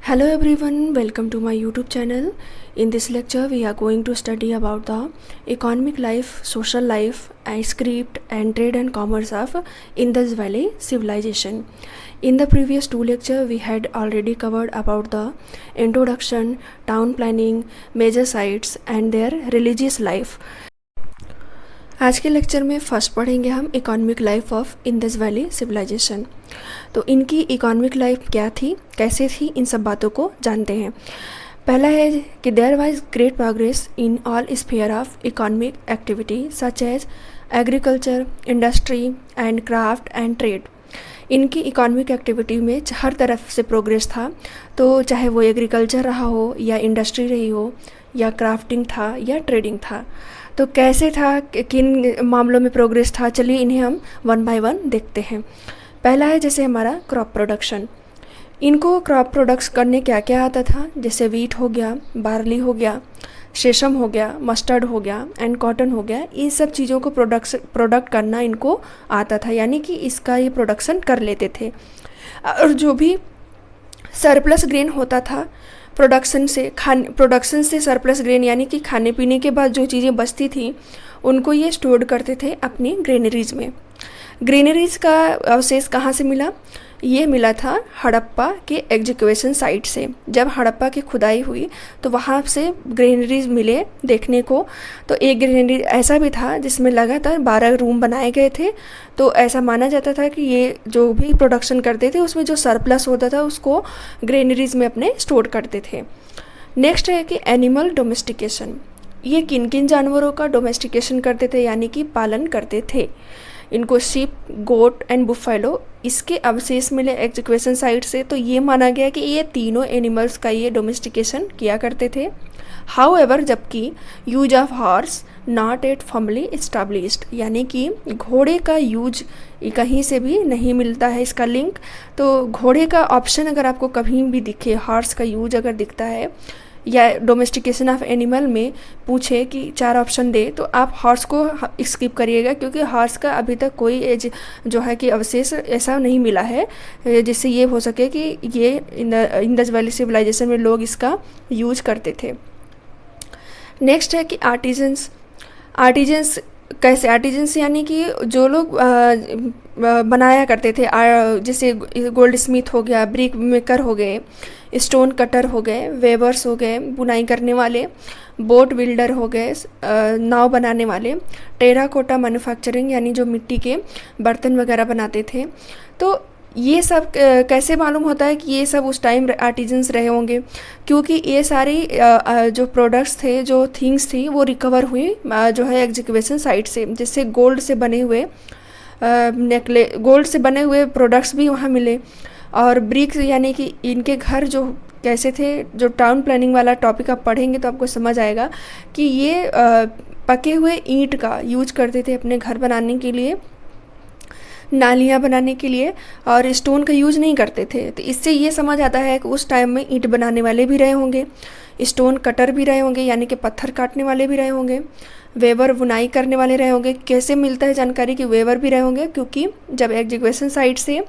Hello everyone, welcome to my YouTube channel. In this lecture, we are going to study about the economic life, social life, and script and trade and commerce of Indus Valley civilization. In the previous two lectures, we had already covered about the introduction, town planning, major sites and their religious life. आज के lecture में first पढ़ेंगे हम economic life of Indus Valley civilisation. तो इनकी economic life क्या थी, कैसे थी, इन सब बातों को जानते हैं। पहला है कि there was great progress in all sphere of economic activity such as agriculture, industry and craft and trade. इनकी इकोनॉमिक एक्टिविटी में हर तरफ से प्रोग्रेस था, तो चाहे वो एग्रीकल्चर रहा हो या इंडस्ट्री रही हो या क्राफ्टिंग था या ट्रेडिंग था। तो कैसे था, किन मामलों में प्रोग्रेस था, चलिए इन्हें हम वन बाय वन देखते हैं। पहला है जैसे हमारा क्रॉप प्रोडक्शन। इनको क्रॉप प्रोडक्ट्स करने क्या क्या आता था, जैसे वीट हो गया, बार्ली हो गया, सेसम हो गया, मस्टर्ड हो गया एंड कॉटन हो गया। इन सब चीज़ों को प्रोडक्ट करना इनको आता था, यानी कि इसका ये प्रोडक्शन कर लेते थे। और जो भी सरप्लस ग्रेन होता था प्रोडक्शन से सरप्लस ग्रेन यानी कि खाने पीने के बाद जो चीज़ें बचती थी उनको ये स्टोर करते थे अपनी ग्रेनरीज में। ग्रेनरीज का अवशेष कहाँ से मिला? ये मिला था हड़प्पा के एग्जीक्यूशन साइट से। जब हड़प्पा की खुदाई हुई तो वहाँ से ग्रेनरीज मिले देखने को। तो एक ग्रेनरी ऐसा भी था जिसमें लगातार 12 रूम बनाए गए थे। तो ऐसा माना जाता था कि ये जो भी प्रोडक्शन करते थे उसमें जो सरप्लस होता था उसको ग्रेनरीज में अपने स्टोर करते थे। नेक्स्ट है कि एनिमल डोमेस्टिकेशन। ये किन किन जानवरों का डोमेस्टिकेशन करते थे, यानी कि पालन करते थे। इनको शिप, गोट एंड बुफेलो इसके अवशेष मिले एग्जीक्यूशन साइट से। तो ये माना गया कि ये तीनों एनिमल्स का ये डोमेस्टिकेशन किया करते थे। हाउएवर जबकि use of horse not at firmly established, यानी कि घोड़े का यूज कहीं से भी नहीं मिलता है इसका लिंक। तो घोड़े का ऑप्शन अगर आपको कहीं भी दिखे, हॉर्स का यूज अगर दिखता है या डोमेस्टिकेशन ऑफ एनिमल में पूछे कि 4 ऑप्शन दे, तो आप हॉर्स को स्किप करिएगा, क्योंकि हॉर्स का अभी तक कोई एज जो है कि अवशेष ऐसा नहीं मिला है जिससे ये हो सके कि ये इंडस वैली सिविलाइजेशन में लोग इसका यूज करते थे। नेक्स्ट है कि आर्टिजन्स कैसे? आर्टिजन्स यानी कि जो लोग बनाया करते थे, जैसे गोल्ड स्मिथ हो गया, ब्रिक मेकर हो गए, स्टोन कटर हो गए, वेवर्स हो गए, बुनाई करने वाले, बोट बिल्डर हो गए, नाव बनाने वाले, टेराकोटा मैन्युफैक्चरिंग यानी जो मिट्टी के बर्तन वगैरह बनाते थे। तो ये सब कैसे मालूम होता है कि ये सब उस टाइम आर्टिजन्स रहे होंगे? क्योंकि ये सारी जो प्रोडक्ट्स थे, जो थिंग्स थी, वो रिकवर हुई जो है एग्जीक्यूशन साइट से। जैसे गोल्ड से बने हुए प्रोडक्ट्स भी वहाँ मिले। और ब्रिक्स यानी कि इनके घर जो कैसे थे, जो टाउन प्लानिंग वाला टॉपिक आप पढ़ेंगे तो आपको समझ आएगा कि ये पके हुए ईंट का यूज करते थे अपने घर बनाने के लिए, नालियाँ बनाने के लिए, और स्टोन का यूज नहीं करते थे। तो इससे ये समझ आता है कि उस टाइम में ईंट बनाने वाले भी रहे होंगे, स्टोन कटर भी रहे होंगे यानी कि पत्थर काटने वाले भी रहे होंगे, वेवर बुनाई करने वाले रहे होंगे। कैसे मिलता है जानकारी कि वेवर भी रहे होंगे? क्योंकि जब एग्जीक्यूशन साइट से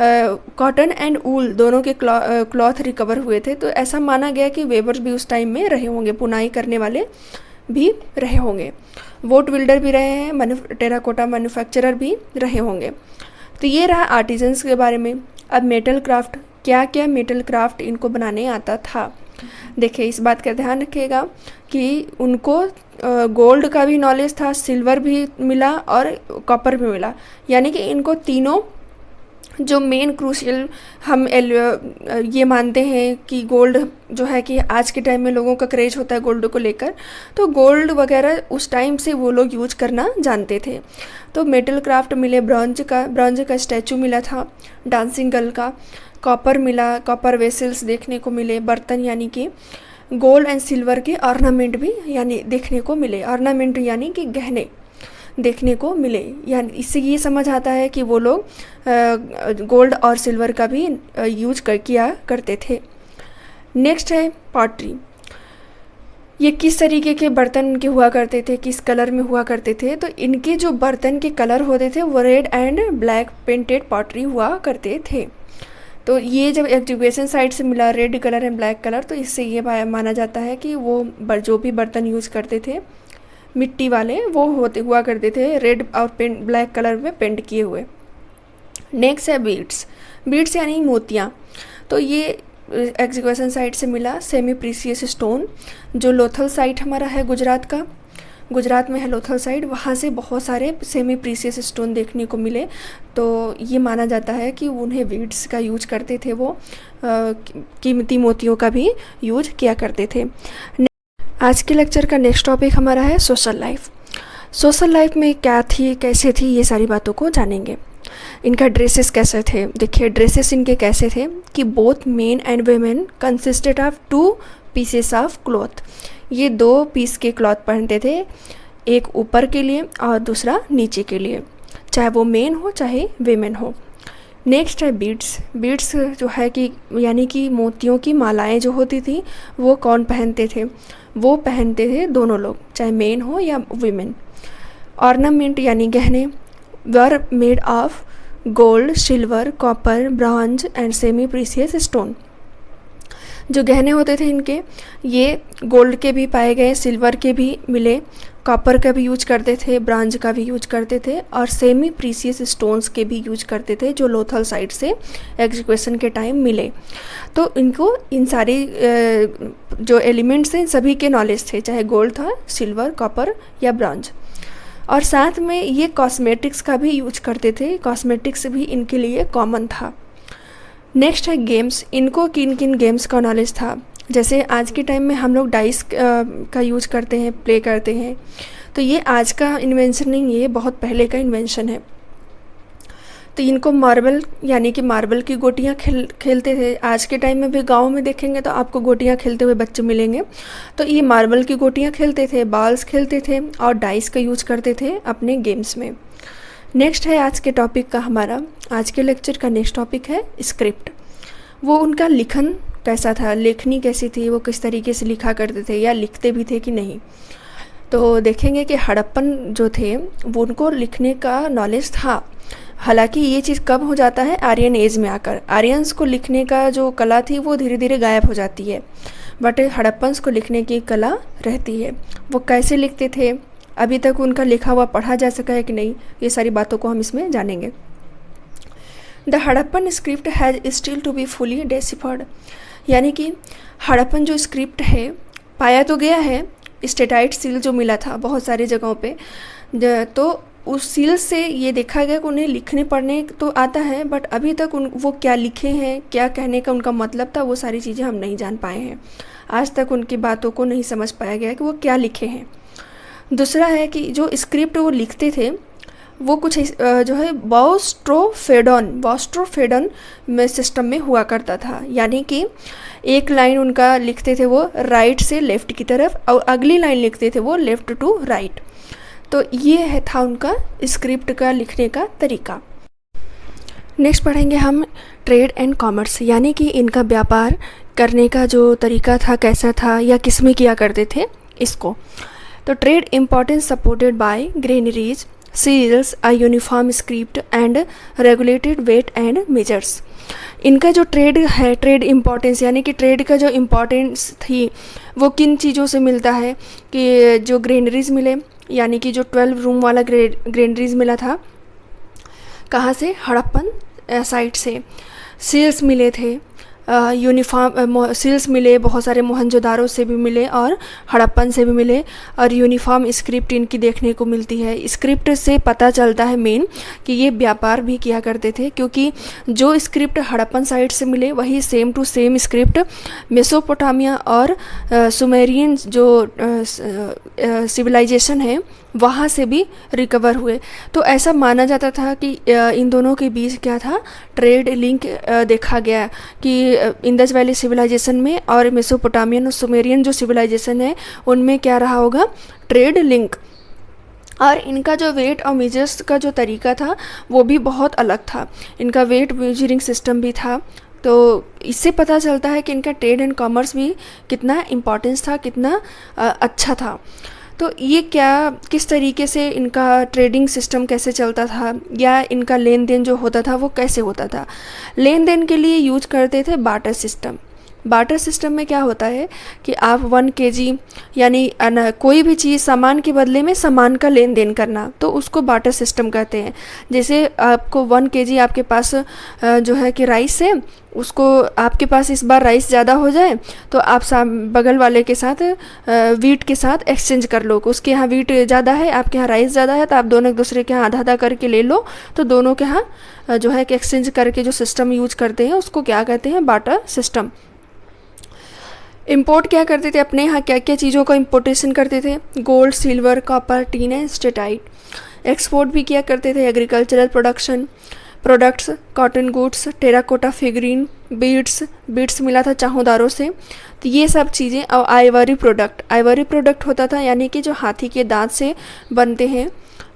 कॉटन एंड ऊल दोनों के क्लॉथ रिकवर हुए थे, तो ऐसा माना गया कि वेवर्स भी उस टाइम में रहे होंगे, बुनाई करने वाले भी रहे होंगे, बोट बिल्डर भी रहे हैं, टेराकोटा मैन्युफैक्चरर भी रहे होंगे। तो ये रहा आर्टिजन्स के बारे में। अब मेटल क्राफ्ट, क्या क्या मेटल क्राफ्ट इनको बनाने आता था? देखिए, इस बात का ध्यान रखिएगा कि उनको गोल्ड का भी नॉलेज था, सिल्वर भी मिला और कॉपर भी मिला, यानी कि इनको तीनों जो मेन क्रूशियल हम ये मानते हैं कि गोल्ड जो है कि आज के टाइम में लोगों का क्रेज होता है गोल्ड को लेकर, तो गोल्ड वगैरह उस टाइम से वो लोग यूज करना जानते थे। तो मेटल क्राफ्ट मिले, ब्रॉन्ज का स्टैचू मिला था, डांसिंग गर्ल का, कॉपर मिला, कॉपर वेसल्स देखने को मिले, बर्तन यानी कि गोल्ड एंड सिल्वर के ऑर्नामेंट भी यानी देखने को मिले। ऑर्नामेंट यानी कि गहने देखने को मिले। यानी इससे ये समझ आता है कि वो लोग गोल्ड और सिल्वर का भी यूज किया करते थे। नेक्स्ट है पॉटरी। ये किस तरीके के बर्तन के हुआ करते थे, किस कलर में हुआ करते थे? तो इनके जो बर्तन के कलर होते थे वो red and black painted pottery हुआ करते थे। तो ये जब एजुकेशन साइट से मिला red colour and black colour, तो इससे ये माना जाता है कि वो जो भी बर्तन यूज़ करते थे मिट्टी वाले, वो हुआ करते थे रेड और ब्लैक कलर में पेंट किए हुए। नेक्स्ट है बीड्स। बीड्स यानी मोतियाँ। तो ये एग्जीक्यूशन साइट से मिला सेमी प्रीसियस स्टोन, जो लोथल साइट हमारा है गुजरात का, गुजरात में है लोथल साइट, वहाँ से बहुत सारे सेमी प्रीसियस स्टोन देखने को मिले। तो ये माना जाता है कि उन्हें बीड्स का यूज करते थे, वो कीमती मोतियों का भी यूज किया करते थे। आज के लेक्चर का नेक्स्ट टॉपिक हमारा है सोशल लाइफ। सोशल लाइफ में क्या थी, कैसे थी, ये सारी बातों को जानेंगे। इनका ड्रेसेस कैसे थे, देखिए ड्रेसेस इनके कैसे थे कि both men and women consisted of 2 pieces of cloth. ये 2 पीस के क्लॉथ पहनते थे, एक ऊपर के लिए और दूसरा नीचे के लिए, चाहे वो मेन हो चाहे वेमेन हो। नेक्स्ट है बीड्स। बीड्स जो है कि यानी कि मोतियों की मालाएं जो होती थी वो कौन पहनते थे, वो पहनते थे दोनों लोग, चाहे मेन हो या वीमेन। ऑर्नामेंट यानी गहने were made of gold, silver, copper, bronze and semi precious stone. जो गहने होते थे इनके, ये गोल्ड के भी पाए गए, सिल्वर के भी मिले, कॉपर का भी यूज करते थे, ब्रॉन्ज का भी यूज करते थे और सेमी प्रीसियस स्टोन्स के भी यूज करते थे, जो लोथल साइट से एग्जीक्यूशन के टाइम मिले। तो इनको इन सारी जो एलिमेंट्स हैं सभी के नॉलेज थे, चाहे गोल्ड था, सिल्वर, कॉपर या ब्रॉन्ज। और साथ में ये कॉस्मेटिक्स का भी यूज करते थे, कॉस्मेटिक्स भी इनके लिए कॉमन था। नेक्स्ट है गेम्स। इनको किन किन गेम्स का नॉलेज था, जैसे आज के टाइम में हम लोग डाइस का यूज करते हैं, प्ले करते हैं, तो ये आज का इन्वेंशन नहीं, ये बहुत पहले का इन्वेंशन है। तो इनको मार्बल यानी कि मार्बल की गोटियाँ खेलते थे। आज के टाइम में भी गांव में देखेंगे तो आपको गोटियाँ खेलते हुए बच्चे मिलेंगे। तो ये मार्बल की गोटियाँ खेलते थे, बॉल्स खेलते थे और डाइस का यूज करते थे अपने गेम्स में। नेक्स्ट है आज के टॉपिक का हमारा, आज के लेक्चर का नेक्स्ट टॉपिक है स्क्रिप्ट। वो उनका लिखन कैसा था, लेखनी कैसी थी, वो किस तरीके से लिखा करते थे या लिखते भी थे कि नहीं। तो देखेंगे कि हड़प्पन जो थे वो उनको लिखने का नॉलेज था। हालांकि ये चीज़ कब हो जाता है, आर्यन एज में आकर। आर्यंस को लिखने का जो कला थी वो धीरे धीरे गायब हो जाती है, बट हड़प्पन्स को लिखने की कला रहती है। वो कैसे लिखते थे, अभी तक उनका लिखा हुआ पढ़ा जा सका है कि नहीं, ये सारी बातों को हम इसमें जानेंगे। The Harappan script has still to be fully deciphered, यानी कि हड़प्पन जो स्क्रिप्ट है पाया तो गया है, स्टेटाइट सील जो मिला था बहुत सारी जगहों पे, तो उस सील से ये देखा गया कि उन्हें लिखने पढ़ने तो आता है, बट अभी तक वो क्या लिखे हैं, क्या कहने का उनका मतलब था, वो सारी चीज़ें हम नहीं जान पाए हैं। आज तक उनकी बातों को नहीं समझ पाया गया कि वो क्या लिखे हैं। दूसरा है कि जो स्क्रिप्ट वो लिखते थे वो कुछ जो है वॉस्ट्रोफेडन में सिस्टम में हुआ करता था, यानी कि एक लाइन उनका लिखते थे वो राइट से लेफ़्ट की तरफ और अगली लाइन लिखते थे वो लेफ़्ट टू राइट। तो ये था उनका स्क्रिप्ट का लिखने का तरीका। नेक्स्ट पढ़ेंगे हम ट्रेड एंड कॉमर्स, यानी कि इनका व्यापार करने का जो तरीका था कैसा था या किस में किया करते थे इसको। तो trade importance supported by granaries, seals, a uniform script and regulated weight and measures. इनका जो ट्रेड है, ट्रेड इम्पोर्टेंस यानी कि ट्रेड का जो इम्पोर्टेंस थी वो किन चीज़ों से मिलता है कि जो ग्रेनरीज मिले, यानी कि जो 12 रूम वाला ग्रेनरीज मिला था, कहाँ से, हड़प्पन साइट से। सील्स मिले थे, यूनिफॉर्म सील्स मिले, बहुत सारे मोहनजोदारो से भी मिले और हड़प्पन से भी मिले, और यूनिफॉर्म स्क्रिप्ट इनकी देखने को मिलती है। स्क्रिप्ट से पता चलता है मेन कि ये व्यापार भी किया करते थे, क्योंकि जो स्क्रिप्ट हड़प्पन साइड से मिले वही same to same script Mesopotamia और सुमेरियन जो सिविलाइजेशन है वहाँ से भी रिकवर हुए। तो ऐसा माना जाता था कि इन दोनों के बीच क्या था, ट्रेड लिंक देखा गया कि इंडस वैली सिविलाइजेशन में और मेसोपोटामियन और सुमेरियन जो सिविलाइजेशन है उनमें क्या रहा होगा, ट्रेड लिंक। और इनका जो वेट और मेजर्स का जो तरीका था वो भी बहुत अलग था, इनका वेट मेजरिंग सिस्टम भी था। तो इससे पता चलता है कि इनका ट्रेड एंड कॉमर्स भी कितना इम्पोर्टेंस था, कितना अच्छा था। तो ये क्या, किस तरीके से इनका ट्रेडिंग सिस्टम कैसे चलता था, या इनका लेन देन जो होता था वो कैसे होता था। लेन देन के लिए यूज करते थे बाटर सिस्टम। बाटर सिस्टम में क्या होता है कि आप 1 kg यानी कोई भी चीज़ सामान के बदले में सामान का लेन देन करना, तो उसको बाटर सिस्टम कहते हैं। जैसे आपको 1 kg आपके पास जो है कि राइस है, उसको आपके पास इस बार राइस ज़्यादा हो जाए तो आप बगल वाले के साथ वीट के साथ एक्सचेंज कर लो। उसके यहाँ वीट ज़्यादा है, आपके यहाँ राइस ज़्यादा है, तो आप दोनों एक दूसरे के यहाँ आधा आधा करके ले लो। तो दोनों के यहाँ जो है कि एक्सचेंज करके जो सिस्टम यूज करते हैं उसको क्या कहते हैं, बाटर सिस्टम। इंपोर्ट क्या करते थे, अपने यहाँ क्या क्या चीज़ों का इंपोर्टेशन करते थे, gold, silver, copper, tin and steatite. Export भी किया करते थे agricultural products, cotton goods, terracotta figurine, beads मिला था चाहूदारों से, तो ये सब चीज़ें। और आइवरी प्रोडक्ट होता था, यानी कि जो हाथी के दांत से बनते हैं,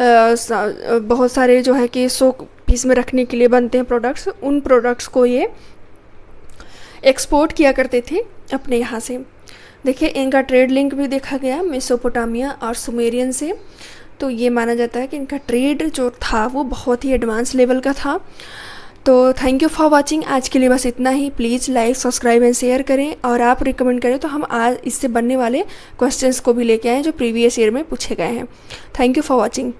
बहुत सारे जो है कि शो पीस में रखने के लिए बनते हैं प्रोडक्ट्स, उन प्रोडक्ट्स को ये एक्सपोर्ट किया करते थे अपने यहाँ से। देखिए इनका ट्रेड लिंक भी देखा गया मेसोपोटामिया और सुमेरियन से। तो ये माना जाता है कि इनका ट्रेड जो था वो बहुत ही एडवांस लेवल का था। तो थैंक यू फॉर वाचिंग। आज के लिए बस इतना ही। Please like, subscribe and share करें, और आप रिकमेंड करें तो हम आज इससे बनने वाले क्वेश्चंस को भी लेके आएँ जो प्रीवियस ईयर में पूछे गए हैं। Thank you for watching.